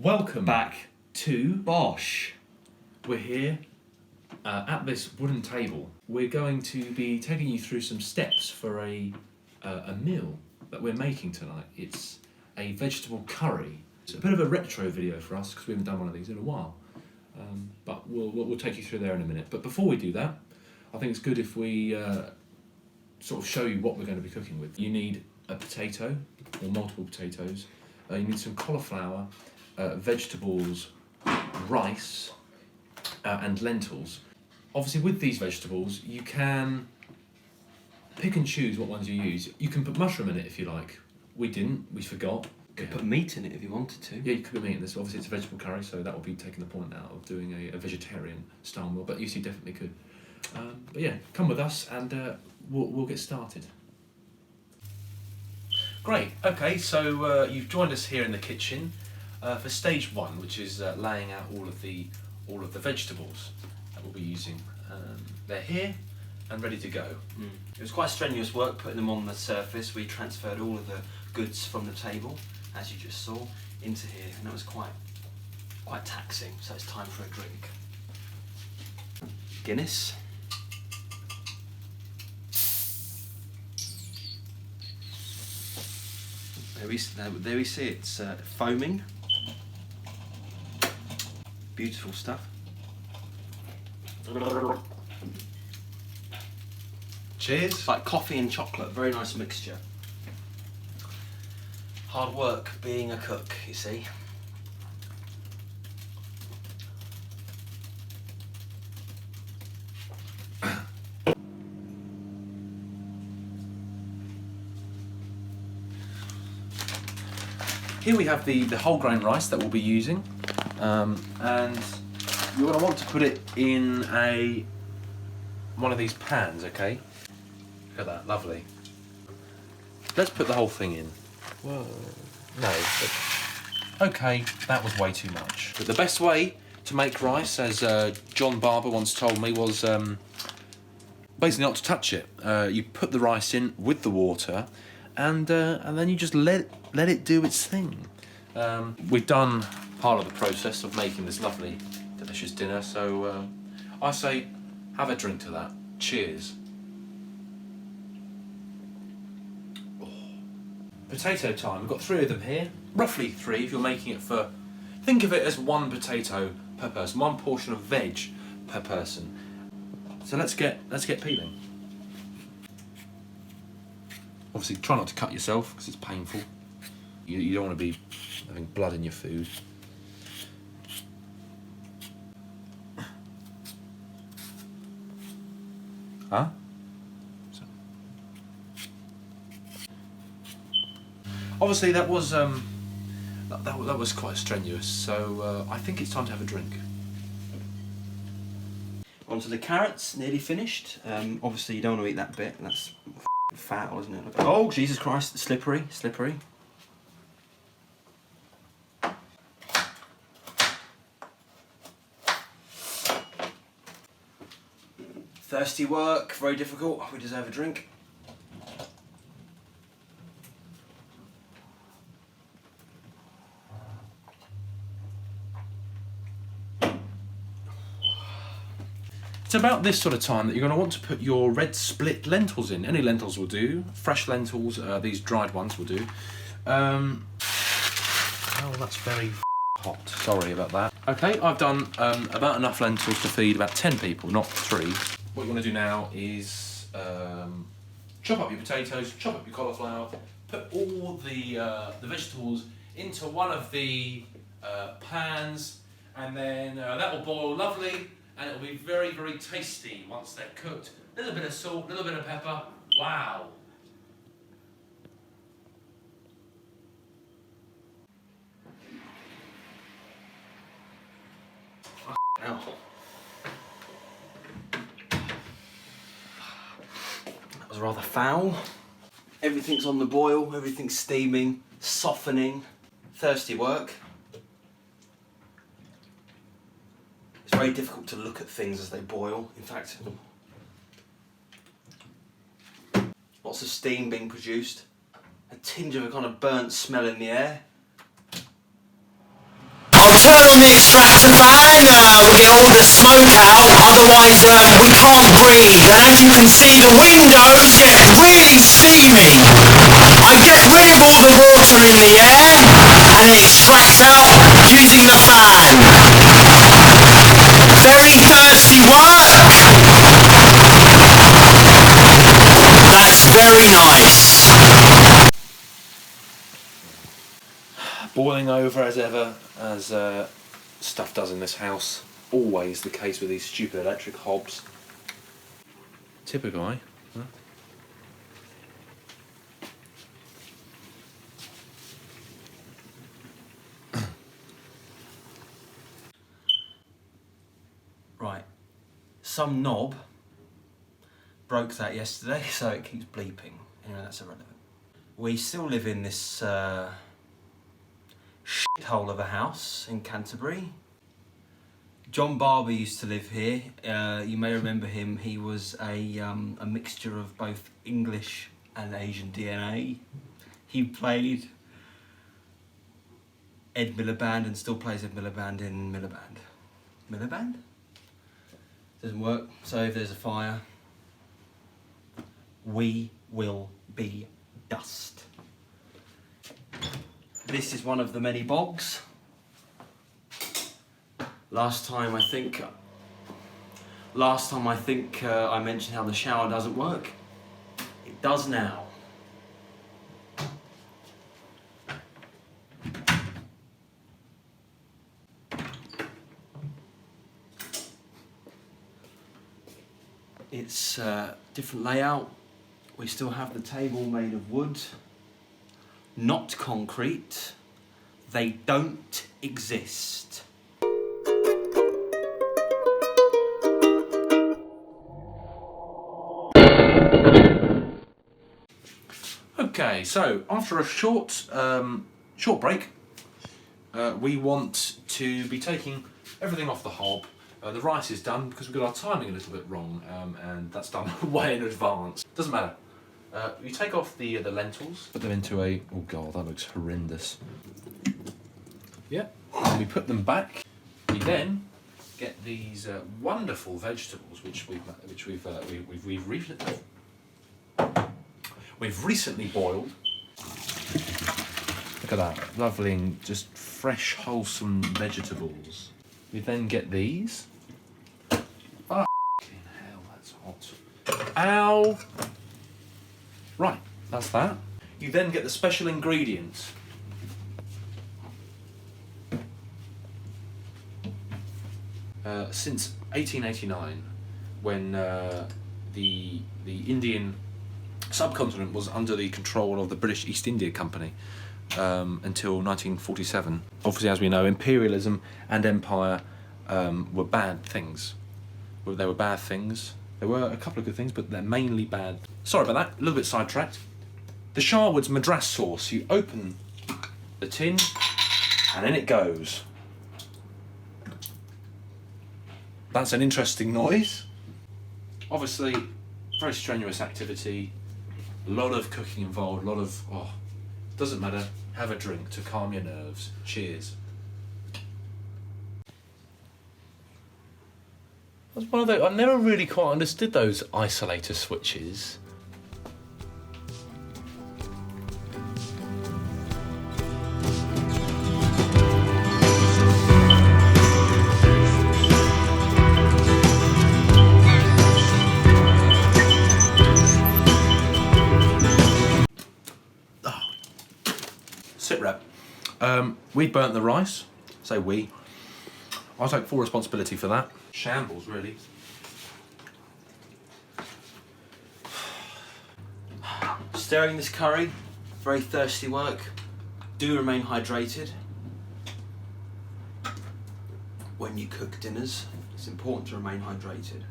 Welcome back to bOSH. We're here at this wooden table. We're going to be taking you through some steps for a meal that we're making tonight. It's a vegetable curry. It's a bit of a retro video for us because we haven't done one of these in a while. But we'll take you through there in a minute. But before we do that, I think it's good if we sort of show you what we're going to be cooking with. You need a potato or multiple potatoes. You need some cauliflower, vegetables, rice, and lentils. Obviously with these vegetables you can pick and choose what ones you use. You can put mushroom in it if you like. We didn't, we forgot. You could put meat in it if you wanted to. Yeah, you could put meat in this. Obviously it's a vegetable curry, so that will be taking the point out of doing a vegetarian style meal, but you definitely could. But yeah, come with us and we'll get started. Great, okay, so you've joined us here in the kitchen for stage one, which is laying out all of the vegetables that we'll be using. They're here and ready to go. It was quite strenuous work putting them on the surface. We transferred all of the goods from the table, as you just saw, into here, and that was quite taxing, so it's time for a drink. Guinness. There we see it's foaming. Beautiful stuff. Cheers. It's like coffee and chocolate, very nice mixture. Hard work being a cook, you see. Here we have the whole grain rice that we'll be using, and you're going to want to put it in one of these pans, okay? Look at that, lovely. Let's put the whole thing in. Whoa, no. Okay, that was way too much. But the best way to make rice, as John Barber once told me, was basically not to touch it. You put the rice in with the water, and then you just let it do its thing. We've done part of the process of making this lovely, delicious dinner, so I say have a drink to that. Cheers. Oh. Potato time. We've got 3 of them here, roughly 3 if you're making it for. Think of it as 1 potato per person, 1 portion of veg per person. So let's get peeling. Obviously, try not to cut yourself because it's painful. You don't want to be having blood in your food. Huh? Obviously, that was that was quite strenuous. So I think it's time to have a drink. Onto the carrots, nearly finished. Obviously, you don't want to eat that bit. That's foul, isn't it? Oh, Jesus Christ, slippery. Thirsty work, very difficult. We deserve a drink. It's about this sort of time that you're going to want to put your red split lentils in. Any lentils will do. Fresh lentils, these dried ones will do. Oh, that's very hot. Sorry about that. Okay, I've done about enough lentils to feed about 10 people, not 3. What you want to do now is chop up your potatoes, chop up your cauliflower, put all the vegetables into one of the pans, and then that will boil lovely. And it'll be very, very tasty once they're cooked. A little bit of salt, a little bit of pepper. Wow. Ow. That was rather foul. Everything's on the boil, everything's steaming, softening. Thirsty work. It's very difficult to look at things as they boil. In fact, lots of steam being produced. A tinge of a kind of burnt smell in the air. the fan, we'll get all the smoke out, otherwise we can't breathe. And as you can see, the windows get really steamy. I get rid of all the water in the air and it extracts out using the fan. Very thirsty work. That's very nice. Boiling over as ever, as stuff does in this house. Always the case with these stupid electric hobs. Typical, eh? Huh? Right, some knob broke that yesterday, so it keeps bleeping. Anyway, that's irrelevant. We still live in this shithole of a house in Canterbury. John Barber used to live here. You may remember him. He was a mixture of both English and Asian DNA. He played Ed Miliband and still plays Ed Miliband in Miliband. Miliband? Doesn't work. So if there's a fire, we will be dust. This is one of the many bogs. Last time I think I mentioned how the shower doesn't work. It does now. It's a different layout. We still have the table made of wood, not concrete. They don't exist. Okay, so after a short break, we want to be taking everything off the hob. The rice is done because we got our timing a little bit wrong, and that's done way in advance. Doesn't matter. You take off the lentils, put them into a... oh god, that looks horrendous. Yeah, and we put them back. We then get these wonderful vegetables, which we've recently boiled. Look at that, lovely and just fresh, wholesome vegetables. We then get these. Fucking hell, that's hot. Ow! Right, that's that. You then get the special ingredients. Since 1889, when the Indian subcontinent was under the control of the British East India Company until 1947. Obviously, as we know, imperialism and empire were bad things. They were bad things. There were a couple of good things, but they're mainly bad. Sorry about that, a little bit sidetracked. The Sharwood's Madras sauce. You open the tin, and in it goes. That's an interesting noise. Obviously, very strenuous activity. A lot of cooking involved, a lot of, doesn't matter, have a drink to calm your nerves. Cheers. That's one of those, I never really quite understood those isolator switches. Sit rep. We burnt the rice. Say we. I take full responsibility for that. Shambles, really. Stirring this curry, very thirsty work. Do remain hydrated when you cook dinners. It's important to remain hydrated.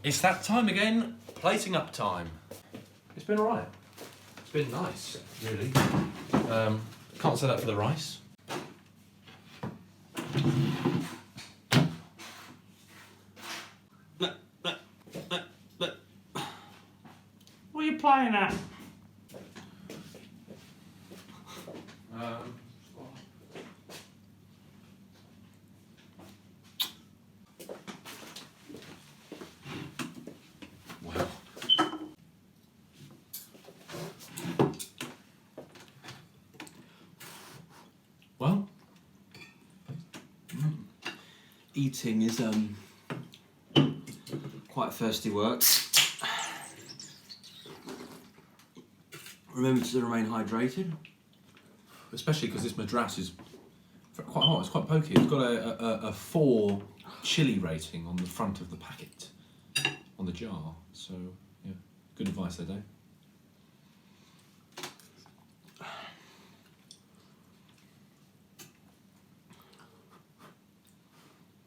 It's that time again, plating up time. It's been alright. It's been nice, really. Can't say that for the rice. What are you playing at? Wow. Well, Eating is quite thirsty work. Remember to remain hydrated. especially because this madras is quite hot. It's quite pokey. It's got a 4 chili rating on the front of the packet, on the jar. So yeah, good advice there, Dave.